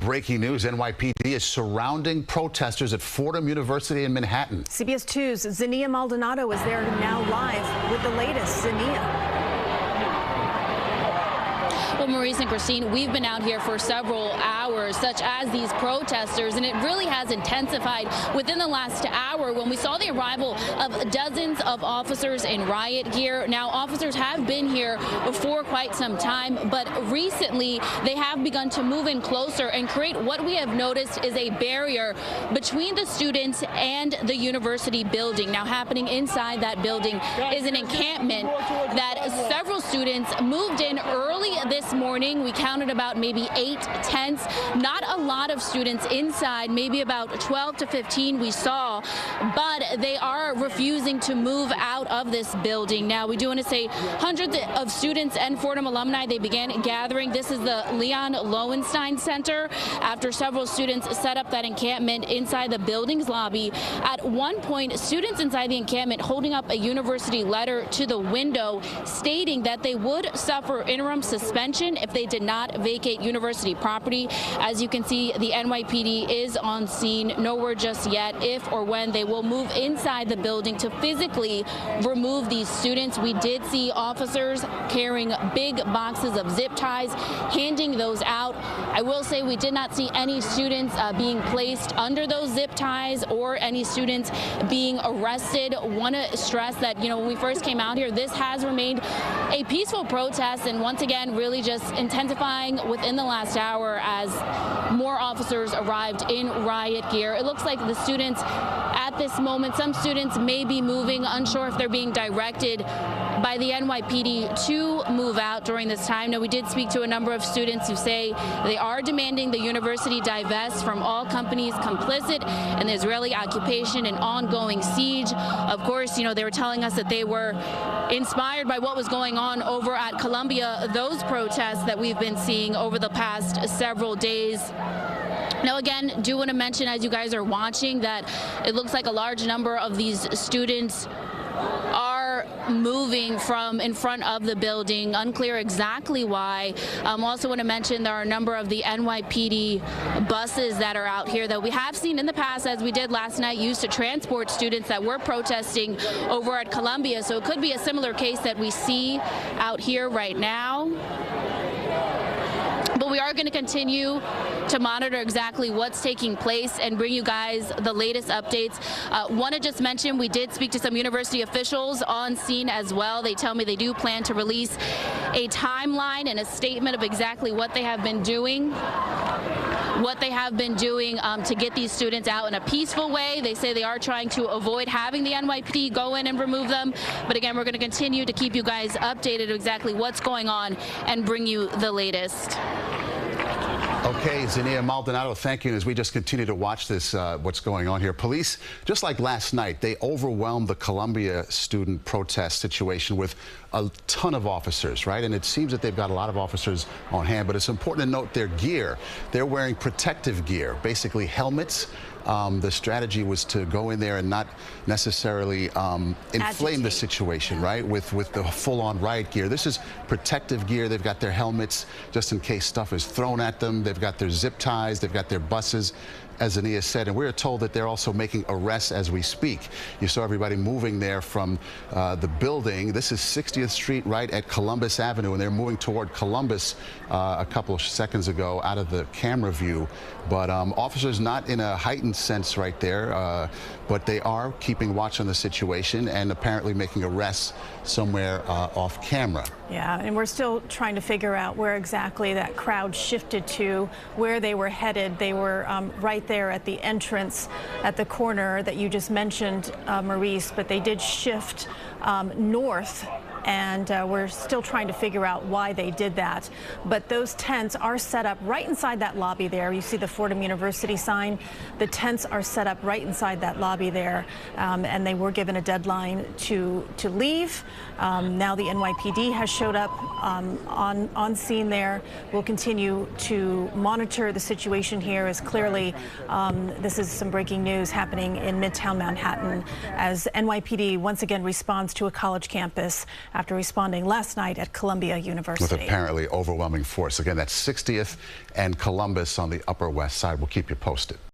breaking news. NYPD is surrounding protesters at Fordham University in Manhattan. CBS 2's Zinnia Maldonado is there now live with the latest. Zinnia. Well, Maurice and Christine, we've been out here for several hours, such as these protesters, and it really has intensified within the last hour when we saw the arrival of dozens of officers in riot gear. Now, officers have been here for quite some time, but recently they have begun to move in closer and create what we have noticed is a barrier between the students and the university building. Now, happening inside that building is an encampment that several students moved in early this morning. We counted about maybe 8 tents. Not a lot of students inside, maybe about 12 to 15 we saw, but they are refusing to move out of this building. Now, we do want to say hundreds of students and Fordham alumni, they began gathering. This is the Leon Lowenstein Center after several students set up that encampment inside the building's lobby. At one point, students inside the encampment holding up a university letter to the window stating that they would suffer interim suspension if they did not vacate university property. As you can see, the NYPD is on scene. No word just yet if or when they will move inside the building to physically remove these students. We did see officers carrying big boxes of zip ties, handing those out. I will say we did not see any students being placed under those zip ties or any students being arrested. Want to stress that, when we first came out here, this has remained a peaceful protest, and once again, really just intensifying within the last hour as more officers arrived in riot gear. It looks like the students at this moment, some students may be moving, unsure if they're being directed by the NYPD to move out during this time. Now, we did speak to a number of students who say they are demanding the university divest from all companies complicit in the Israeli occupation and ongoing siege. Of course, they were telling us that they were inspired by what was going on over at Columbia, those protests that we've been seeing over the past several days. Now, again, do want to mention, as you guys are watching, that it looks like a large number of these students are moving from in front of the building. Unclear exactly why. Also want to mention there are a number of the NYPD buses that are out here that we have seen in the past, as we did last night, used to transport students that were protesting over at Columbia. So it could be a similar case that we see out here right now. But we are going to continue to monitor exactly what's taking place and bring you guys the latest updates. Want to just mention, we did speak to some university officials on scene as well. They tell me they do plan to release a timeline and a statement of exactly what they have been doing. To get these students out in a peaceful way. They say they are trying to avoid having the NYPD go in and remove them. But again, we're going to continue to keep you guys updated of exactly what's going on and bring you the latest. Okay, Zinnia Maldonado, thank you. And as we just continue to watch this, what's going on here, police, just like last night, they overwhelmed the Columbia student protest situation with a ton of officers, right? And it seems that they've got a lot of officers on hand, but it's important to note their gear. They're wearing protective gear, basically helmets. The strategy was to go in there and not necessarily inflame the situation, right, with the full-on riot gear. This is protective gear. They've got their helmets just in case stuff is thrown at them. They've got their zip ties. They've got their buses, as Zinnia said, and we're told that they're also making arrests as we speak. You saw everybody moving there from the building. This is 60th Street right at Columbus Avenue, and they're moving toward Columbus a couple of seconds ago out of the camera view. But officers not in a heightened sense right there, but they are keeping watch on the situation and apparently making arrests somewhere off camera. Yeah, and we're still trying to figure out where exactly that crowd shifted to, where they were headed. They were right there at the entrance at the corner that you just mentioned, Maurice, but they did shift north. And we're still trying to figure out why they did that. But those tents are set up right inside that lobby there. You see the Fordham University sign. The tents are set up right inside that lobby there. And they were given a deadline to leave. Now the NYPD has showed up on scene there. We'll continue to monitor the situation here, as clearly this is some breaking news happening in Midtown Manhattan as NYPD once again responds to a college campus after responding last night at Columbia University. With apparently overwhelming force. Again, that's 60th and Columbus on the Upper West Side. We'll keep you posted.